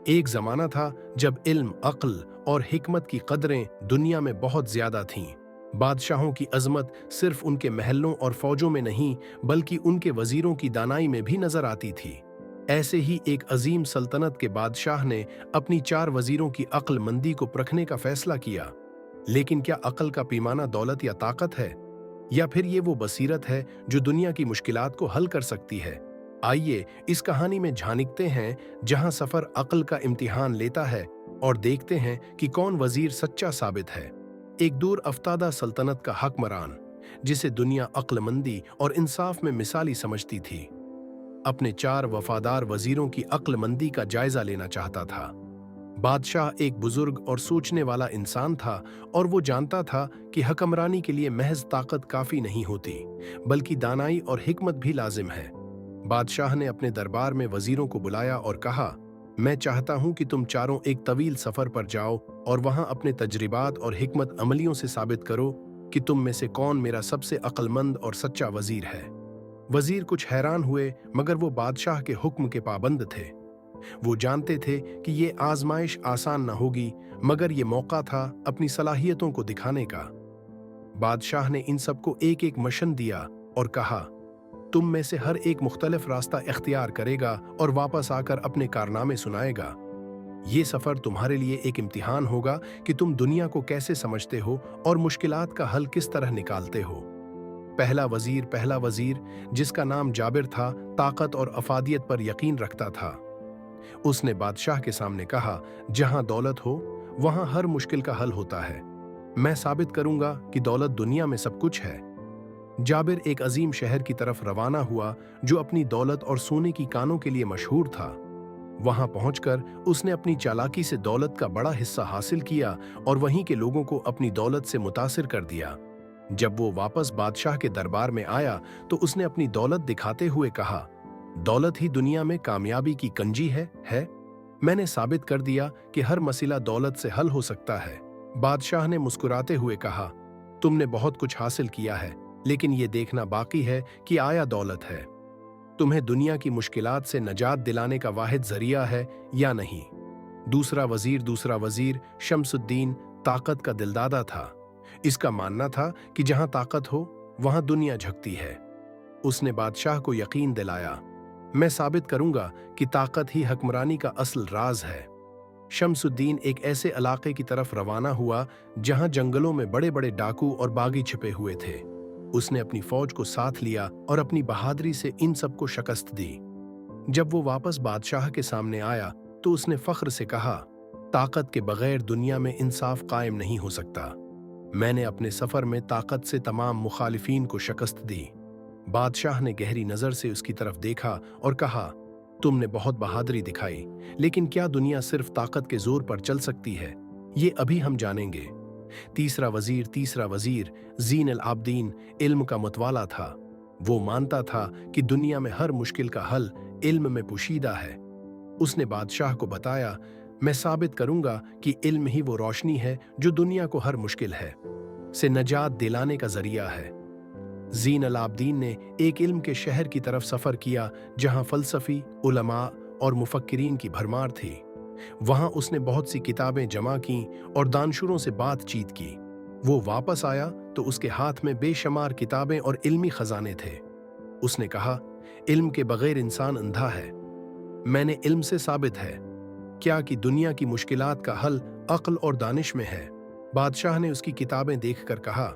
एक जमाना था जब इल्म, अक्ल और हिकमत की कदरें दुनिया में बहुत ज्यादा थीं। बादशाहों की अजमत सिर्फ उनके महलों और फौजों में नहीं, बल्कि उनके वजीरों की दानाई में भी नजर आती थी। ऐसे ही एक अजीम सल्तनत के बादशाह ने अपनी 4 वजीरों की अक्लमंदी को परखने का फैसला किया। लेकिन क्या अक्ल का पैमाना दौलत या ताकत है, या फिर ये वो बसीरत है जो दुनिया की मुश्किलात को हल कर सकती है? आइए इस कहानी में झांकते हैं, जहां सफर अक्ल का इम्तिहान लेता है और देखते हैं कि कौन वजीर सच्चा साबित है। एक दूर अफ्तादा सल्तनत का हकमरान, जिसे दुनिया अक्लमंदी और इंसाफ में मिसाली समझती थी, अपने 4 वफादार वजीरों की अक्लमंदी का जायजा लेना चाहता था। बादशाह एक बुजुर्ग और सोचने वाला इंसान था, और वो जानता था कि हकमरानी के लिए महज ताकत काफी नहीं होती, बल्कि दानाई और हिकमत भी लाजिम है। बादशाह ने अपने दरबार में वजीरों को बुलाया और कहा, मैं चाहता हूं कि तुम चारों एक तवील सफर पर जाओ और वहां अपने तजरिबात और हिकमत अमलियों से साबित करो कि तुम में से कौन मेरा सबसे अक्लमंद और सच्चा वजीर है। वजीर कुछ हैरान हुए, मगर वो बादशाह के हुक्म के पाबंद थे। वो जानते थे कि ये आजमाइश आसान न होगी, मगर ये मौका था अपनी सलाहियतों को दिखाने का। बादशाह ने इन सबको एक एक मिशन दिया और कहा, तुम में से हर एक मुख्तलिफ रास्ता इख्तियार करेगा और वापस आकर अपने कारनामे सुनाएगा। ये सफर तुम्हारे लिए एक इम्तिहान होगा कि तुम दुनिया को कैसे समझते हो और मुश्किलात का हल किस तरह निकालते हो। पहला वजीर, जिसका नाम जाबिर था, ताकत और अफादियत पर यकीन रखता था। उसने बादशाह के सामने कहा, जहां दौलत हो वहां हर मुश्किल का हल होता है। मैं साबित करूंगा कि दौलत दुनिया में सब कुछ है। जाबिर एक अजीम शहर की तरफ रवाना हुआ, जो अपनी दौलत और सोने की कानों के लिए मशहूर था। वहां पहुंचकर उसने अपनी चालाकी से दौलत का बड़ा हिस्सा हासिल किया और वहीं के लोगों को अपनी दौलत से मुतासिर कर दिया। जब वो वापस बादशाह के दरबार में आया तो उसने अपनी दौलत दिखाते हुए कहा, दौलत ही दुनिया में कामयाबी की कंजी है। मैंने साबित कर दिया कि हर मसला दौलत से हल हो सकता है। बादशाह ने मुस्कुराते हुए कहा, तुमने बहुत कुछ हासिल किया है, लेकिन ये देखना बाकी है कि आया दौलत है तुम्हें दुनिया की मुश्किलात से नजात दिलाने का वाहिद जरिया है या नहीं। दूसरा वजीर शम्सुद्दीन ताकत का दिलदादा था। इसका मानना था कि जहां ताकत हो वहां दुनिया झुकती है। उसने बादशाह को यकीन दिलाया, मैं साबित करूंगा कि ताकत ही हुक्मरानी का असल राज है। शम्सुद्दीन एक ऐसे इलाके की तरफ रवाना हुआ जहां जंगलों में बड़े बड़े डाकू और बागी छिपे हुए थे। उसने अपनी फौज को साथ लिया और अपनी बहादुरी से इन सबको शिकस्त दी। जब वो वापस बादशाह के सामने आया तो उसने फख्र से कहा, ताकत के बगैर दुनिया में इंसाफ कायम नहीं हो सकता। मैंने अपने सफर में ताकत से तमाम मुखालिफिन को शिकस्त दी। बादशाह ने गहरी नजर से उसकी तरफ देखा और कहा, तुमने बहुत बहादुरी दिखाई, लेकिन क्या दुनिया सिर्फ ताकत के जोर पर चल सकती है? ये अभी हम जानेंगे। तीसरा वजीर जीन अल आबदीन इल्म का मतवाला था। वो मानता था कि दुनिया में हर मुश्किल का हल इल्म में पोशीदा है। उसने बादशाह को बताया, मैं साबित करूंगा कि इल्म ही वो रोशनी है जो दुनिया को हर मुश्किल है से नजात दिलाने का जरिया है। जीन अल आबदीन ने एक इल्म के शहर की तरफ सफर किया जहां फलसफी, उलमा और मुफक्किरीन की भरमार थी। वहां उसने बहुत सी किताबें जमा की और दानशूरों से बातचीत की। वो वापस आया तो उसके हाथ में बेशुमार किताबें और इल्मी खजाने थे। उसने कहा, इल्म के बगैर इंसान अंधा है। मैंने इल्म से साबित है क्या कि दुनिया की मुश्किलात का हल अक्ल और दानिश में है। बादशाह ने उसकी किताबें देखकर कहा,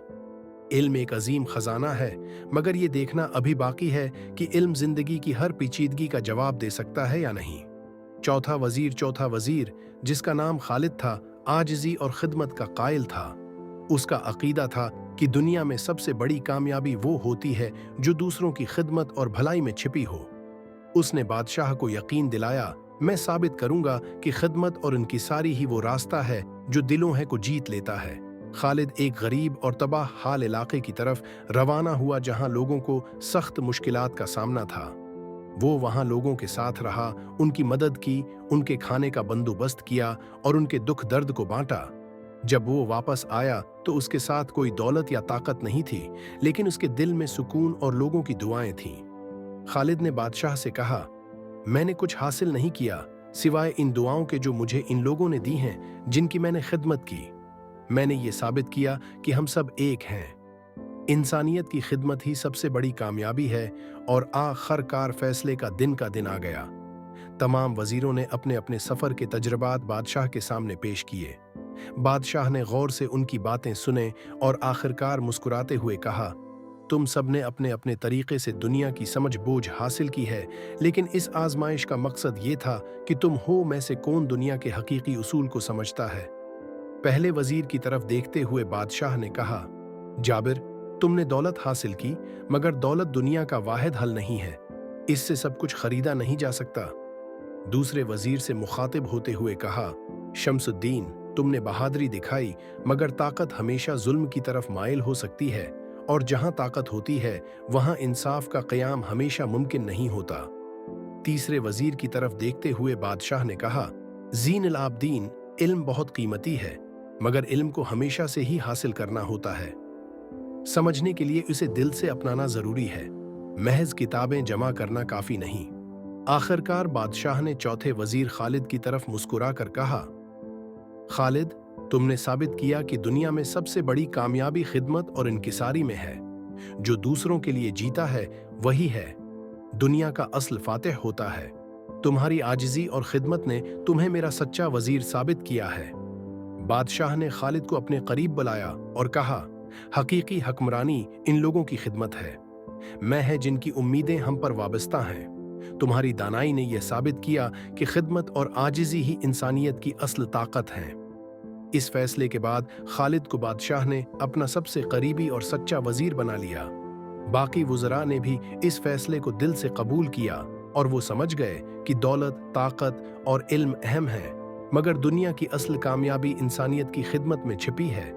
इल्म एक अजीम खजाना है, मगर ये देखना अभी बाकी है कि इल्म जिंदगी की हर पेचीदगी का जवाब दे सकता है या नहीं। चौथा वजीर, जिसका नाम खालिद था, आजिजी और खिदमत का कायल था। उसका अकीदा था कि दुनिया में सबसे बड़ी कामयाबी वो होती है जो दूसरों की खिदमत और भलाई में छिपी हो। उसने बादशाह को यकीन दिलाया, मैं साबित करूंगा कि खिदमत और इनकिसारी ही वो रास्ता है जो दिलों है को जीत लेता है। खालिद एक गरीब और तबाह हाल इलाके की तरफ रवाना हुआ जहां लोगों को सख्त मुश्किलात का सामना था। वो वहां लोगों के साथ रहा, उनकी मदद की, उनके खाने का बंदोबस्त किया और उनके दुख दर्द को बांटा। जब वो वापस आया तो उसके साथ कोई दौलत या ताकत नहीं थी, लेकिन उसके दिल में सुकून और लोगों की दुआएं थीं। खालिद ने बादशाह से कहा, मैंने कुछ हासिल नहीं किया, सिवाय इन दुआओं के जो मुझे इन लोगों ने दी हैं जिनकी मैंने खिदमत की। मैंने ये साबित किया कि हम सब एक हैं। इंसानियत की खिदमत ही सबसे बड़ी कामयाबी है और आखिरकार फैसले का दिन आ गया। तमाम वजीरों ने अपने अपने सफर के तजर्बात बादशाह के सामने पेश किए। बादशाह ने गौर से उनकी बातें सुने और आखिरकार मुस्कुराते हुए कहा, तुम सब ने अपने अपने तरीके से दुनिया की समझ बूझ हासिल की है, लेकिन इस आजमाइश का मकसद ये था कि तुम हो में से कौन दुनिया के हकीकी उसूल को समझता है। पहले वजीर की तरफ देखते हुए बादशाह ने कहा, जाबिर, तुमने दौलत हासिल की, मगर दौलत दुनिया का वाहिद हल नहीं है। इससे सब कुछ खरीदा नहीं जा सकता। दूसरे वजीर से मुखातिब होते हुए कहा, शम्सुद्दीन, तुमने बहादुरी दिखाई, मगर ताकत हमेशा जुल्म की तरफ माइल हो सकती है, और जहां ताकत होती है वहां इंसाफ का क़याम हमेशा मुमकिन नहीं होता। तीसरे वजीर की तरफ देखते हुए बादशाह ने कहा, ज़ीनुल आबदीन, इल्म बहुत कीमती है, मगर इल्म को हमेशा से ही हासिल करना होता है। समझने के लिए उसे दिल से अपनाना जरूरी है। महज किताबें जमा करना काफी नहीं। आखिरकार बादशाह ने चौथे वजीर खालिद की तरफ मुस्कुराकर कहा, खालिद, तुमने साबित किया कि दुनिया में सबसे बड़ी कामयाबी खिदमत और इनकिसारी में है। जो दूसरों के लिए जीता है वही है दुनिया का असल फातिह होता है। तुम्हारी आजिज़ी और खिदमत ने तुम्हें मेरा सच्चा वजीर साबित किया है। बादशाह ने खालिद को अपने करीब बुलाया और कहा, हकीकी हकमरानी इन लोगों की खिदमत है। मैं है जिनकी उम्मीदें हम पर वाबस्ता हैं। तुम्हारी दानाई ने यह साबित किया कि खिदमत और आजिज़ी ही इंसानियत की असल ताकत हैं। इस फैसले के बाद खालिद को बादशाह ने अपना सबसे करीबी और सच्चा वजीर बना लिया। बाकी वज़रा ने भी इस फैसले को दिल से कबूल किया और वो समझ गए कि दौलत, ताकत और इल्म अहम है, मगर दुनिया की असल कामयाबी इंसानियत की खिदमत में छिपी है।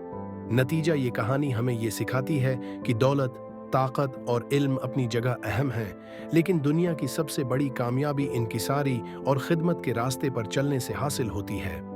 नतीजा ये कहानी हमें ये सिखाती है कि दौलत, ताकत और इल्म अपनी जगह अहम हैं, लेकिन दुनिया की सबसे बड़ी कामयाबी इनकिसारी और खिदमत के रास्ते पर चलने से हासिल होती है।